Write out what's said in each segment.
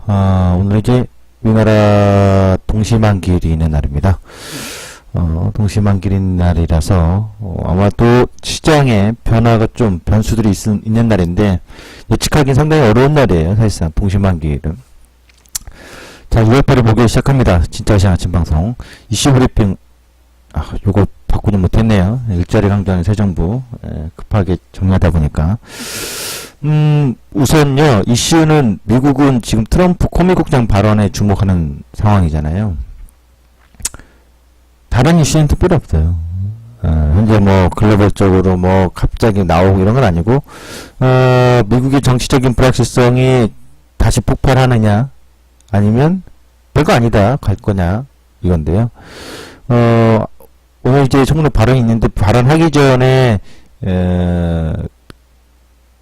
오늘 이제 우리나라 동시만기일이 있는 날입니다. 동시만기일 있는 날이라서 아마 또 시장에 변화가 좀 변수들이 있는 날인데 예측하기 상당히 어려운 날이에요. 사실상 동시만기일은. 자, 2월 8일 목요일 시작합니다. 진짜 시장 아침 방송 이슈 브리핑. 요거 바꾸지 못했네요. 일자리 강조하는 새 정부 급하게 정리하다 보니까. 우선요, 이슈는 미국은 지금 트럼프 코미국장 발언에 주목하는 상황이잖아요. 다른 이슈는 특별히 없어요. 현재 뭐 글로벌적으로 뭐 갑자기 나오고 이런 건 아니고, 미국의 정치적인 불확실성이 다시 폭발하느냐, 아니면 별거 아니다, 갈 거냐, 이건데요. 오늘 이제 청문회 발언이 있는데, 발언하기 전에,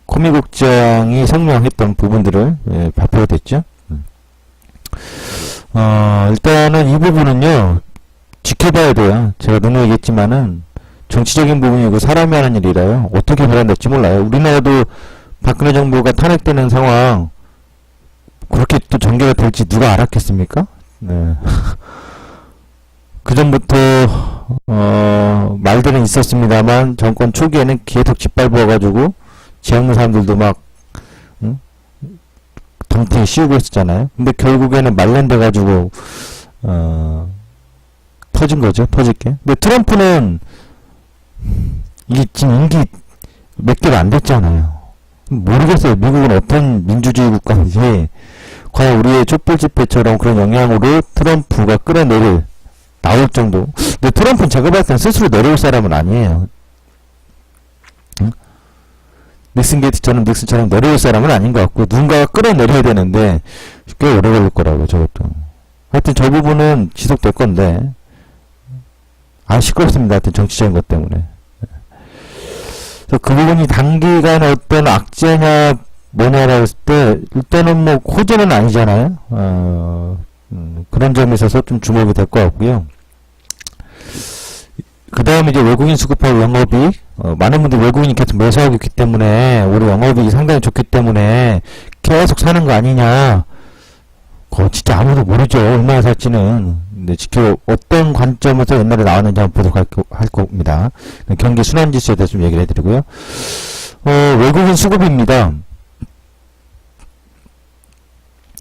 코미국장이 성명했던 부분들을 발표가 됐죠. 일단은 이 부분은요, 지켜봐야 돼요. 제가 너무 얘기했지만은 정치적인 부분이고 사람이 하는 일이라요. 어떻게 발언될지 몰라요. 우리나라도 박근혜 정부가 탄핵되는 상황 그렇게 또 전개가 될지 누가 알았겠습니까? 네. 그 전부터 말들은 있었습니다만 정권 초기에는 계속 짓밟아가지고 지역 있는 사람들도 막 덩태에 씌우고 있었잖아요. 근데 결국에는 말년돼가지고 터진 거죠. 터질게. 근데 트럼프는 이게 지금 임기 몇 개가 안 됐잖아요. 모르겠어요. 미국은 어떤 민주주의 국가인지 과연 우리의 촛불 집회처럼 그런 영향으로 트럼프가 끌어내릴 나올 정도. 근데 트럼프는 제가 봤을 땐 스스로 내려올 사람은 아니에요. 닉슨 게이트처럼 닉슨처럼 내려올 사람은 아닌 것 같고 누군가가 끌어내려야 되는데 꽤 오래 걸릴 거라고요. 저것도. 하여튼 저 부분은 지속될 건데 시끄럽습니다. 하여튼 정치적인 것 때문에. 그 부분이 단기간 어떤 악재냐 뭐냐라고 했을 때 일단은 뭐 호재는 아니잖아요. 그런 점에 있어서 좀 주목이 될 것 같고요. 그 다음에 이제 외국인 수급하고 영업이익, 많은 분들이 외국인이 계속 매수하고 있기 때문에 우리 영업이익이 상당히 좋기 때문에 계속 사는 거 아니냐. 그거 진짜 아무도 모르죠. 얼마나 살지는. 근데 어떤 관점에서 옛날에 나왔는지 한번 보도록 할 겁니다. 경기 순환지수에 대해서 좀 얘기를 해드리고요. 외국인 수급입니다.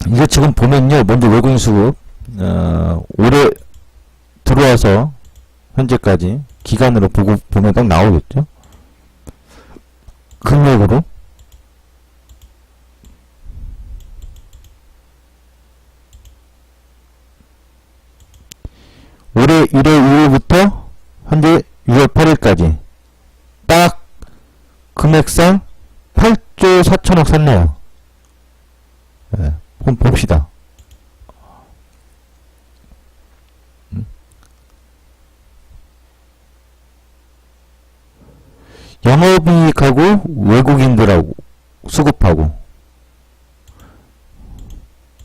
이게 지금 보면요. 먼저 외국인 수급, 올해 들어와서 현재까지 기간으로 보면 딱 나오겠죠. 금액으로. 올해 1월 2일부터 현재 6월 8일까지 딱 금액상 8조 4천억 샀네요. 네, 한번 봅시다. 영업이익하고 외국인들하고 수급하고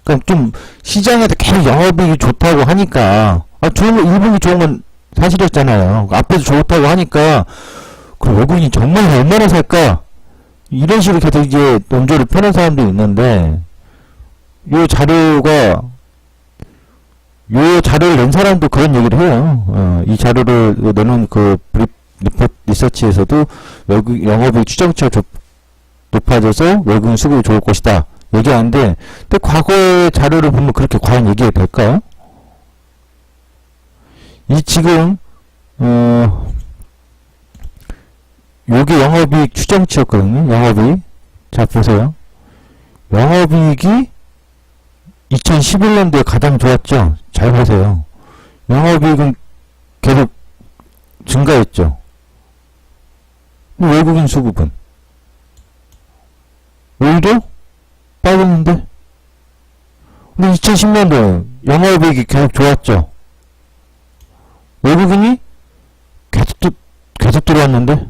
그러니까 좀 시장에서 계속 영업이익이 좋다고 하니까 좋은 거, 일본이 좋은 건 사실이었잖아요. 앞에서 좋다고 하니까, 그 외국인이 정말 얼마나 살까? 이런 식으로 계속 이제 논조를 펴는 사람도 있는데, 요 자료를 낸 사람도 그런 얘기를 해요. 이 자료를 내놓은 그 리서치에서도 외국 영업이익 추정치가 높아져서 외국인 수급이 좋을 것이다. 얘기하는데, 근데 과거의 자료를 보면 그렇게 과연 얘기가 될까요? 지금, 요게 영업이익 추정치였거든요. 영업이익. 자, 보세요. 영업이익이 2011년도에 가장 좋았죠. 잘 보세요. 영업이익은 계속 증가했죠. 외국인 수급은 오히려 빠졌는데. 근데 2010년도에 영업이익이 계속 좋았죠. 외국인이 계속 들어왔는데.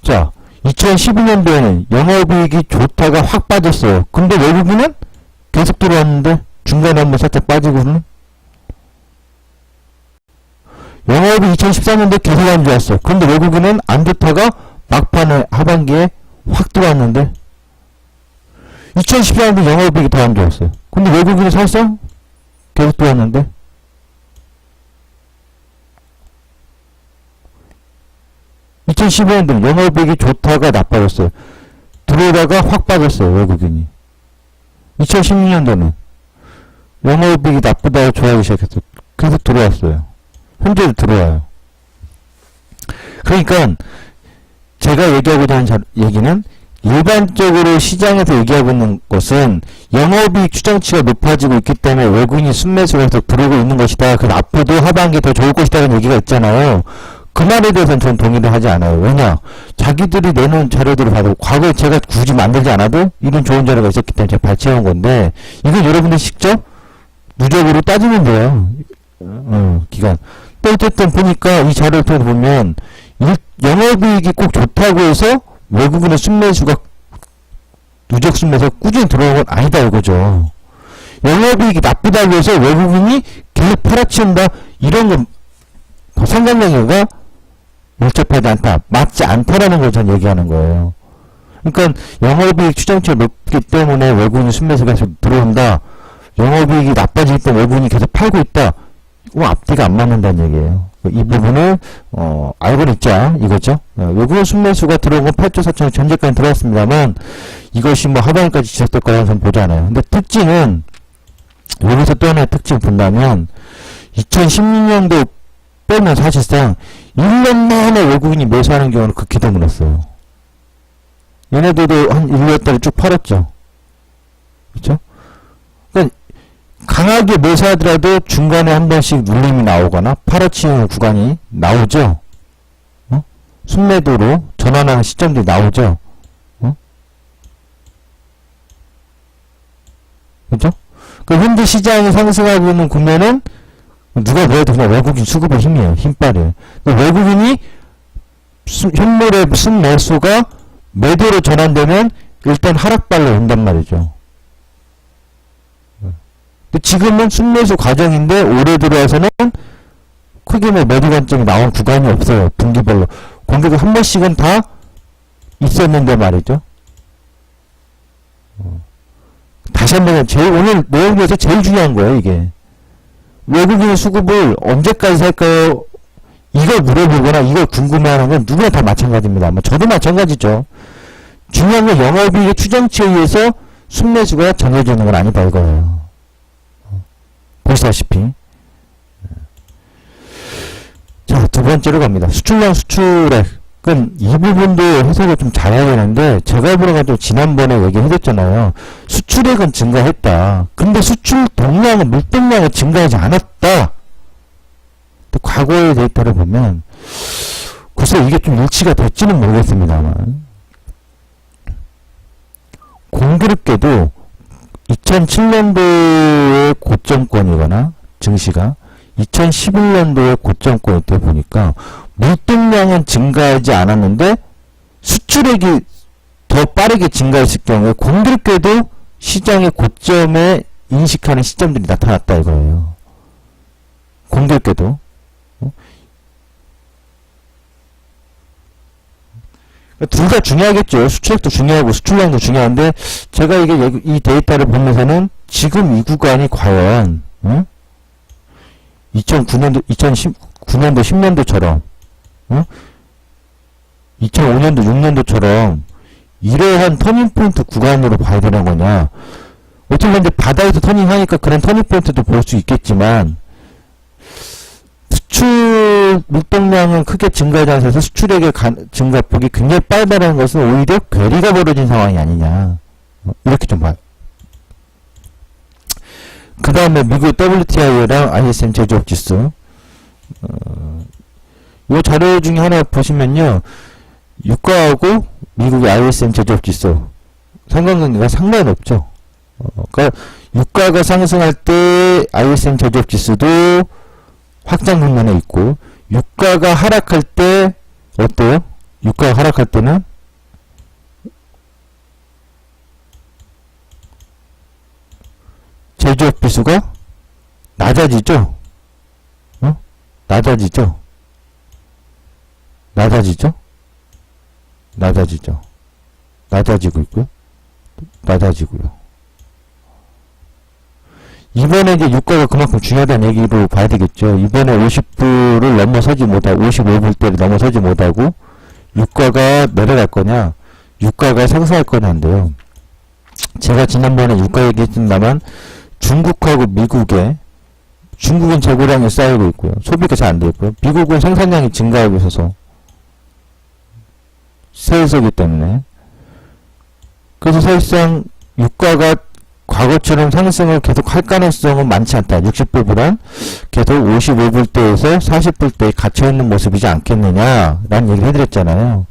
자, 2012년도에는 영업이익이 좋다가 확 빠졌어요. 근데 외국인은 계속 들어왔는데 중간에 한번 살짝 빠지고는. 영업이 2014년도에 계속 안 좋았어. 그런데 외국인은 안 좋다가 막판에 하반기에 확 들어왔는데 2014년도 영업이익이 더 안 좋았어요. 근데 외국인이 사실상 계속 들어왔는데, 2015년도는 영업이익이 좋다가 나빠졌어요. 들어오다가 확 빠졌어요, 외국인이. 2016년도는 영업이익이 나쁘다가 좋아하기 시작했어요. 계속 들어왔어요. 현재도 들어와요. 그러니까 제가 얘기하고자 하는 얘기는, 일반적으로 시장에서 얘기하고 있는 것은 영업이익 추정치가 높아지고 있기 때문에 외국인이 순매수가 계속 들어오고 있는 것이다. 그래서 앞으로도 하반기 더 좋을 것이다라는 얘기가 있잖아요. 그 말에 대해서는 저는 동의를 하지 않아요. 왜냐? 자기들이 내놓은 자료들을 봐도, 과거에 제가 굳이 만들지 않아도 이런 좋은 자료가 있었기 때문에 제가 발췌한 건데, 이건 여러분들 직접 누적으로 따지면 돼요. 기간. 또 어쨌든 보니까 이 자료를 통해서 보면, 영업이익이 꼭 좋다고 해서 외국인의 순매수가, 누적 순매수가 꾸준히 들어오는 건 아니다 이거죠. 영업이익이 나쁘다고 해서 외국인이 계속 팔아치운다, 이런 건 상관관계가 밀접하지 않다, 맞지 않다라는 걸 전 얘기하는 거예요. 그러니까 영업이익 추정치가 높기 때문에 외국인 순매수가 계속 들어온다, 영업이익이 나빠지기 때문에 외국인이 계속 팔고 있다, 이거 앞뒤가 안 맞는다는 얘기예요. 이 부분을 알고 있자 이거죠. 외국인 순매수가 들어온 건 8조 4천억 전제까지 들어왔습니다만, 이것이 뭐 하반기까지 지속될 거라는 건 보지 않아요. 근데 특징은, 여기서 또 하나의 특징을 본다면, 2016년도 빼면 사실상 1년 만에 외국인이 매수하는 경우는 극히 드물었어요. 얘네들도 한 1년짜리 쭉 팔았죠. 그쵸? 그러니까 강하게 매수하더라도 중간에 한 번씩 눌림이 나오거나 팔아치우는 구간이 나오죠. 순매도로 전환하는 시점들이 나오죠. 그죠? 그 현재 시장이 상승하고 있는 국면은 누가 뭐래도 그냥 외국인 수급의 힘이에요. 힘빨이에요. 외국인이 현물의 순매수가 매도로 전환되면 일단 하락발로 온단 말이죠. 근데 지금은 순매수 과정인데, 올해 들어와서는 크게 뭐 매도 관점이 나온 구간이 없어요. 분기별로. 공격이 한 번씩은 다 있었는데 말이죠. 다시 한번, 오늘 내용 중에서 제일 중요한 거예요, 이게. 외국인의 수급을 언제까지 살까요? 이걸 물어보거나 이걸 궁금해하는 건 누구나 다 마찬가지입니다. 뭐 저도 마찬가지죠. 중요한 건 영업이익의 추정치에 의해서 순매수가 정해지는 건 아니다 이거예요. 보시다시피. 자, 두 번째로 갑니다. 수출량 수출액. 이 부분도 해석을 좀 잘해야 되는데, 제가 보니까 또 지난번에 얘기해줬잖아요. 수출액은 증가했다. 근데 수출 동량은, 물동량은 증가하지 않았다. 또 과거의 데이터를 보면, 글쎄 이게 좀 일치가 될지는 모르겠습니다만, 공교롭게도 2007년도의 고점권이거나 증시가 2011년도에 고점권일 때 보니까 물동량은 증가하지 않았는데 수출액이 더 빠르게 증가했을 경우에 공교롭게도 시장의 고점에 인식하는 시점들이 나타났다 이거예요. 공교롭게도. 둘 다 중요하겠죠. 수출액도 중요하고 수출량도 중요한데, 제가 이 데이터를 보면서는 지금 이 구간이 과연 2009년도 10년도처럼 2005년도 6년도처럼 이러한 터닝포인트 구간으로 봐야 되는 거냐. 어쨌든 이제 바닥에서 터닝하니까 그런 터닝포인트도 볼 수 있겠지만, 수출 물동량은 크게 증가하지 않아서 수출액의 증가폭이 굉장히 빠르다는 것은 오히려 괴리가 벌어진 상황이 아니냐, 이렇게 좀 봐요. 그 다음에 미국 WTI랑 ISM 제조업 지수. 이 자료 중에 하나 보시면요, 유가하고 미국의 ISM 제조업 지수 상관관계가 상당히 높죠. 그러니까 유가가 상승할 때 ISM 제조업 지수도 확장 국면에 있고, 유가가 하락할 때 어때요? 유가가 하락할 때는 제조업 지수가 낮아지죠? 낮아지죠? 낮아지죠? 낮아지죠? 낮아지고 있고요. 낮아지고요. 이번에 이제 유가가 그만큼 중요하다는 얘기로 봐야 되겠죠. 이번에 50불을 넘어서지 못하고 55불대를 넘어서지 못하고 유가가 내려갈 거냐, 유가가 상승할 거냐인데요. 제가 지난번에 유가 얘기했습니다만 중국하고 중국은 재고량이 쌓이고 있고요. 소비가 잘 안 되고 있고요. 미국은 생산량이 증가하고 있어서 세수기 때문에. 그래서 사실상 유가가 과거처럼 상승을 계속 할 가능성은 많지 않다. 60불보단 계속 55불대에서 40불대에 갇혀있는 모습이지 않겠느냐라는 얘기를 해드렸잖아요.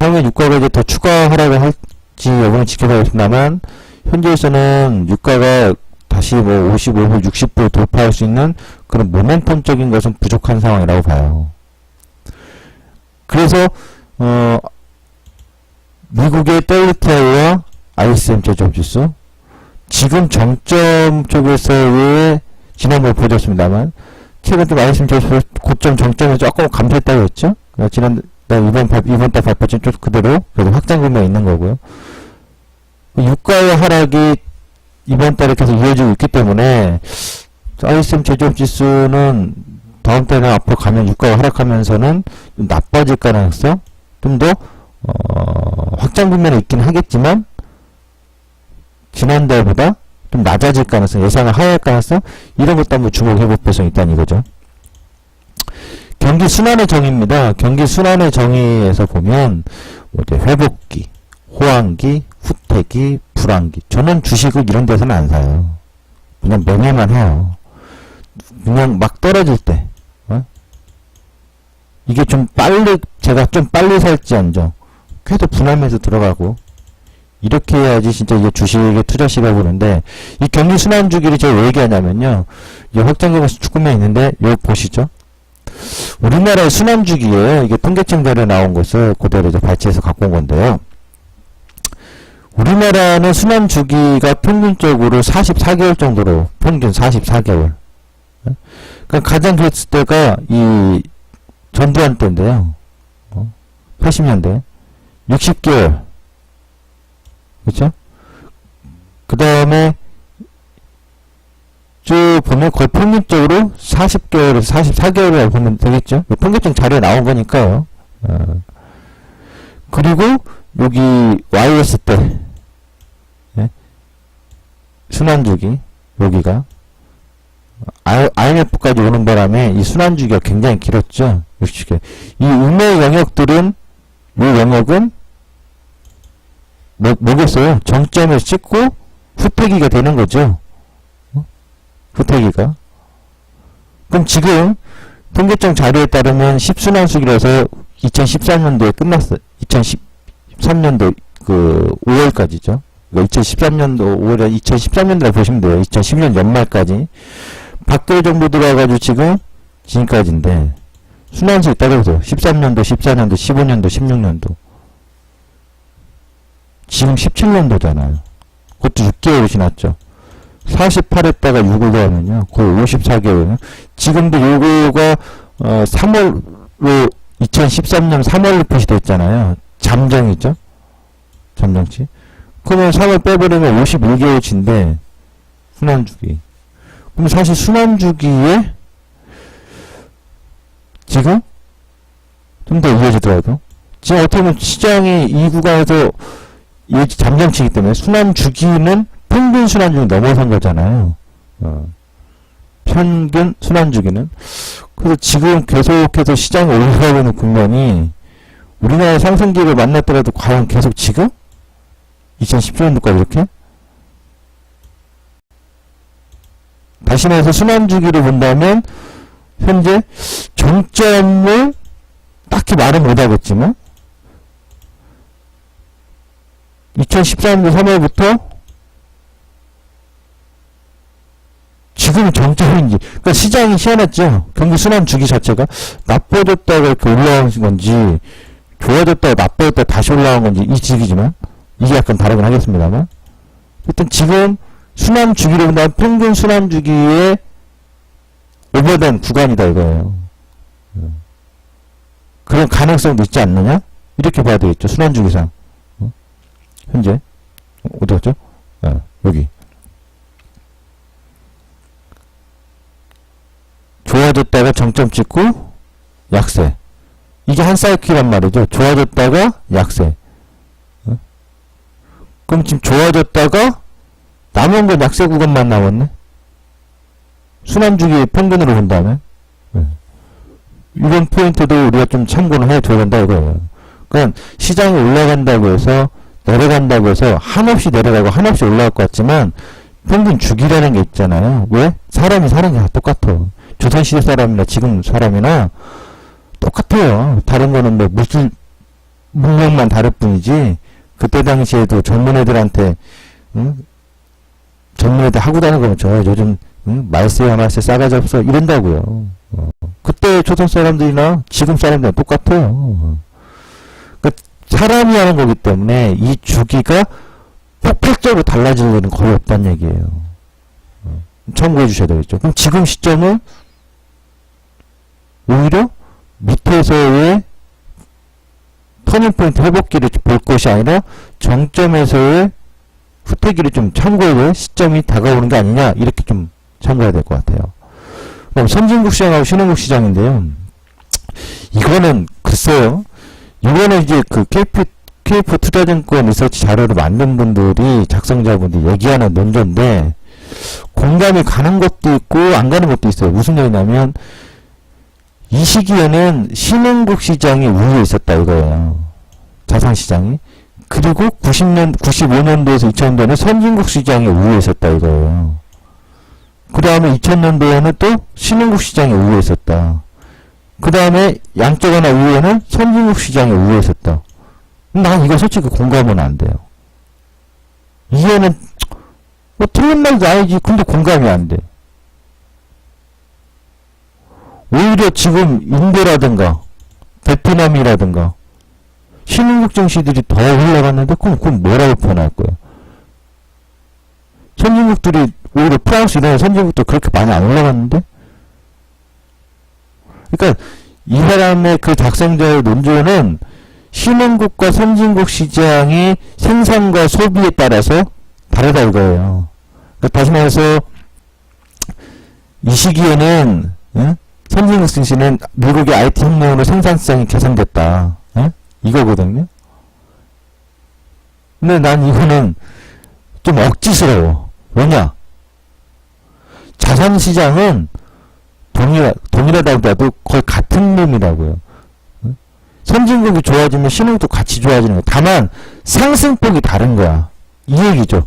향후 유가가 이제 더 추가 하락을 할지 여부는 지켜봐야겠습니다만, 현재에서는 유가가 다시 뭐 55불, 60불 돌파할 수 있는 그런 모멘텀적인 것은 부족한 상황이라고 봐요. 그래서, 미국의 WTI와 ISM 제조업지수, 지금 정점 쪽에서의 지난번에 보여줬습니다만, 최근 좀 ISM 제조업지수 고점 정점에서 조금 감소했다고 했죠? 이번 달 발표는 좀 그대로, 그래도 확장 규모가 있는 거고요. 유가의 하락이 이번 달에 계속 이어지고 있기 때문에, ISM 제조업지수는 다음 달에 앞으로 가면 유가가 하락하면서는 좀 나빠질 가능성, 좀 더, 확장 국면에 있긴 하겠지만, 지난달보다 좀 낮아질 가능성, 예상을 하회할 가능성, 이런 것도 한번 주목해볼 필요성이 있다는 이거죠. 경기 순환의 정의입니다. 경기 순환의 정의에서 보면, 뭐 이제 회복기, 호황기, 후퇴기, 불황기. 저는 주식을 이런 데서는 안 사요. 그냥 매매만 해요. 그냥 막 떨어질 때, 이게 좀 빨리, 제가 좀 빨리 살지언정, 계속 분할매수 들어가고, 이렇게 해야지 진짜 이게 주식에 투자 시각을 보는데, 이 경기 순환 주기를 제가 왜 얘기하냐면요, 이 확장기가 수축구면 있는데, 요거 보시죠. 우리나라의 순환 주기에 이게 통계청 자료에 나온 것을 그대로 이제 발췌해서 갖고 온 건데요. 우리나라는 순환 주기가 평균적으로 44개월 정도로, 평균 44개월. 그러니까 가장 좋았을 때가 이 전두환 때인데요. 80년대. 60개월. 그쵸? 그 다음에 쭉 보면 거의 평균적으로 40개월에서 44개월이라고 보면 되겠죠? 통계청 자료에 나온 거니까요. 그리고 여기 YS 때 순환주기 여기가 IMF까지 오는 바람에 이 순환주기가 굉장히 길었죠. 60개. 이 운의 영역들은 이 영역은 뭐겠어요? 정점을 찍고 후퇴기가 되는 거죠. 후퇴기가. 그럼 지금 통계청 자료에 따르면 10순환수기라서 2013년도에 끝났어요. 2013년도 그 5월까지죠. 2013년도 5월에 2013년도에 보시면 돼요. 2010년 연말까지. 박근혜 정부 들어와가지고 지금까지인데 순환수 있다고 해서 13년도, 14년도, 15년도, 16년도. 지금 17년도잖아요. 그것도 6개월이 지났죠. 48했다가 6을 더하면요. 거의 54개월. 지금도 요거가 3월로 2013년 3월로 표시되어 있잖아요. 잠정이죠. 잠정치. 그러면 3월 빼버리면 51개월치인데 순환주기. 그럼 사실 순환주기에 지금 좀 더 이어지더라도 지금 어떻게 보면 시장이 이 구간에서 잠정치이기 때문에 순환주기는 평균 순환주기 넘어선 거잖아요. 평균 순환주기는. 그래서 지금 계속해서 시장이 올라가고 있는 국면이 우리나라의 상승기를 만났더라도 과연 계속 지금? 2017년도까지 이렇게? 다시 말해서 순환주기를 본다면 현재 정점을 딱히 말은 못하겠지만 2014년도 3월부터 지금 정점인지, 그러니까 시장이 희한했죠. 경기 순환 주기 자체가 나빠졌다가 이렇게 올라온 건지, 좋아졌다가 나빠졌다가 다시 올라온 건지 이 시기지만 이게 약간 다르긴 하겠습니다만, 일단 지금 순환 주기로 본다면 평균 순환 주기에 오버된 구간이다 이거예요. 그런 가능성도 있지 않느냐? 이렇게 봐야 되겠죠. 순환 주기상 현재 어디 갔죠? 여기. 좋아졌다가 정점 찍고 약세. 이게 한 사이클이란 말이죠. 좋아졌다가 약세. 그럼 지금 좋아졌다가 남은 건 약세 구간만 남았네. 순환주기 평균으로 본다면. 이런 포인트도 우리가 좀 참고를 해줘야 된다 이거예요. 그러니까 시장이 올라간다고 해서 내려간다고 해서 한없이 내려가고 한없이 올라갈 것 같지만 평균 주기라는 게 있잖아요. 왜? 사람이 사는 게 다 똑같아. 조선시대 사람이나 지금 사람이나 똑같아요. 다른 거는 뭐 물량만 다를 뿐이지. 그때 당시에도 젊은 애들한테 젊은 애들 하고 다니는 거면 저 요즘 말세야 말세 싸가지 없어 이런다고요. 그때 조선 사람들이나 지금 사람들이랑 똑같아요. 그러니까 사람이 하는 거기 때문에 이 주기가 폭발적으로 달라질 일은 거의 없다는 얘기예요. 참고해 주셔야 되겠죠. 그럼 지금 시점은 오히려 밑에서의 터닝포인트 회복기를 볼 것이 아니라 정점에서의 후퇴기를 좀 참고해야 시점이 다가오는 게 아니냐 이렇게 좀 참고해야 될 것 같아요. 그럼 선진국 시장하고 신흥국 시장인데요. 이거는 글쎄요. 이거는 이제 그 KF 투자증권 리서치 자료를 만든 분들이 작성자분들이 얘기하는 논조인데 공감이 가는 것도 있고 안 가는 것도 있어요. 무슨 얘기냐면 이 시기에는 신흥국 시장이 우위에 있었다 이거예요. 자산시장이. 그리고 95년도에서 2000년도에는 선진국 시장이 우위에 있었다 이거예요. 그 다음에 2000년도에는 또 신흥국 시장이 우위에 있었다. 그 다음에 양쪽 하나 우위에는 선진국 시장이 우위에 있었다. 난 이거 솔직히 공감은 안 돼요. 이해는 뭐 틀린 말도 아니지. 근데 공감이 안 돼. 오히려 지금 인도라든가 베트남이라든가 신흥국 증시들이 더 올라갔는데 그럼 뭐라고 표현할 거예요? 선진국들이 오히려 프랑스 이런 선진국도 그렇게 많이 안 올라갔는데? 그러니까 이 사람의 그 작성자의 논조는 신흥국과 선진국 시장이 생산과 소비에 따라서 다르다 이거예요. 그러니까 다시 말해서 이 시기에는 선진국 증시는 미국의 IT 혁명으로 생산성이 개선됐다. 이거거든요. 근데 난 이거는 좀 억지스러워. 왜냐? 자산시장은 동일하다고 거의 같은 놈이라고요. 선진국이 좋아지면 신흥국도 같이 좋아지는 거야. 다만 상승폭이 다른 거야. 이 얘기죠.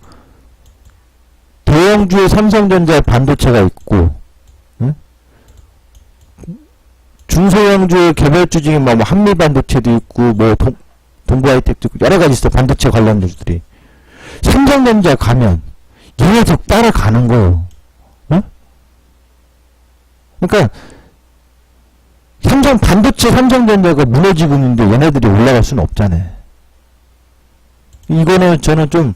대형주의 삼성전자의 반도체가 있고 중소형주의 개발주 중에 뭐 한미반도체도 있고 뭐 동부하이텍도 있고 여러 가지 있어. 반도체 관련주들이. 삼성전자 가면 얘네들 따라가는 거예요. 응? 그러니까 삼성전자가 무너지고 있는데 얘네들이 올라갈 수는 없잖아요. 이거는 저는 좀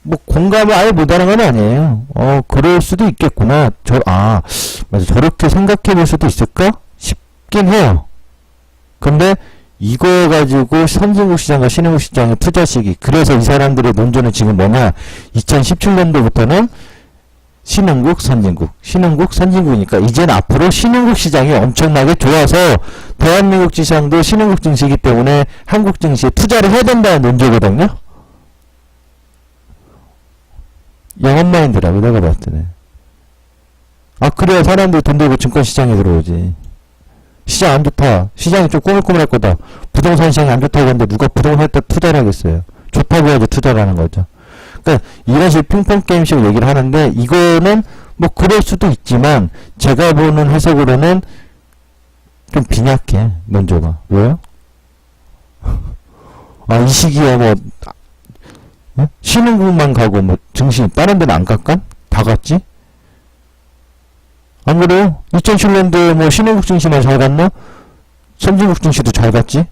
뭐 공감을 아예 못하는 건 아니에요. 그럴 수도 있겠구나. 맞아. 저렇게 생각해 볼 수도 있을까? 싶긴 해요. 근데 이거 가지고 선진국 시장과 신흥국 시장의 투자 시기. 그래서 이 사람들의 논조는 지금 뭐냐? 2017년도부터는 신흥국, 선진국이니까 이제는 앞으로 신흥국 시장이 엄청나게 좋아서 대한민국 시장도 신흥국 증시이기 때문에 한국 증시에 투자를 해야 된다는 논조거든요. 영업 마인드라고 내가 봤을 때는. 그래야 사람들이 돈 들고 증권시장에 들어오지. 시장 안 좋다. 시장이 좀 꼬물꼬물할 거다. 부동산 시장이 안 좋다고 하는데 누가 부동산에다 투자를 하겠어요. 좋다고 해야지 투자를 하는 거죠. 그러니까 이런 식의 핑퐁 게임식으로 얘기를 하는데 이거는 뭐 그럴 수도 있지만 제가 보는 해석으로는 좀 빈약해. 논조가. 왜요? 이 시기에 뭐 신흥국만 가고 뭐 증시 다른 데는 안 갈까? 다 갔지? 안 그래요? 2007년도에 뭐 신흥국 증시만 잘 갔나? 선진국 증시도 잘 갔지?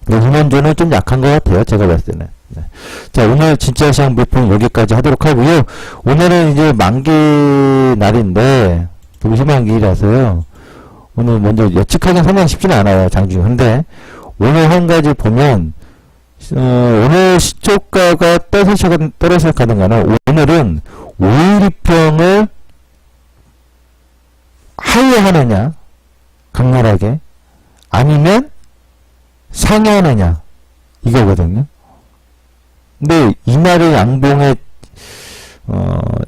논조는 좀 약한 것 같아요. 제가 봤을 때는. 네. 자, 오늘 진짜 시장 브리핑 여기까지 하도록 하고요. 오늘은 이제 만기 날인데 동시만기라서요. 오늘 먼저 예측하기는 상당히 쉽지는 않아요. 장중. 근데 오늘 한 가지 보면 오늘 시초가가 떨어져 가는가는 오늘은 5일2평을 하회하느냐 강렬하게 아니면 상회하느냐 이거거든요. 근데 이날의 양봉의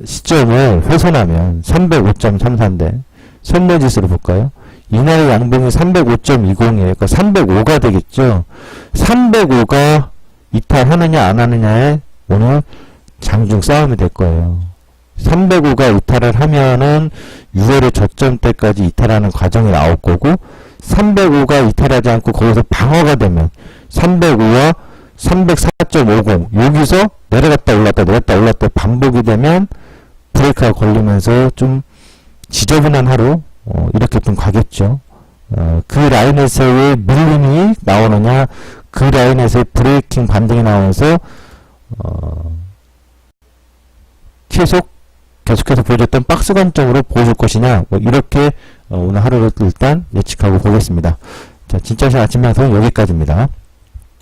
시점을 훼손하면 305.34인데 선물지수로 볼까요? 이날의 양봉이 305.20이에요. 그러니까 305가 되겠죠. 305가 이탈하느냐 안 하느냐에 오늘 장중 싸움이 될 거예요. 305가 이탈을 하면은 6월의 저점대까지 이탈하는 과정이 나올 거고 305가 이탈하지 않고 거기서 방어가 되면 305와 304.50 여기서 내려갔다 올랐다 내렸다 올랐다 반복이 되면 브레이크가 걸리면서 좀 지저분한 하루 이렇게 좀 가겠죠. 그 라인에서의 밀림이 나오느냐 그 라인에서의 브레이킹 반등이 나오면서 계속해서 보여줬던 박스 관점으로 보여줄 것이냐 뭐 이렇게 오늘 하루를 일단 예측하고 보겠습니다. 자, 진짜 아침 방송은 여기까지입니다.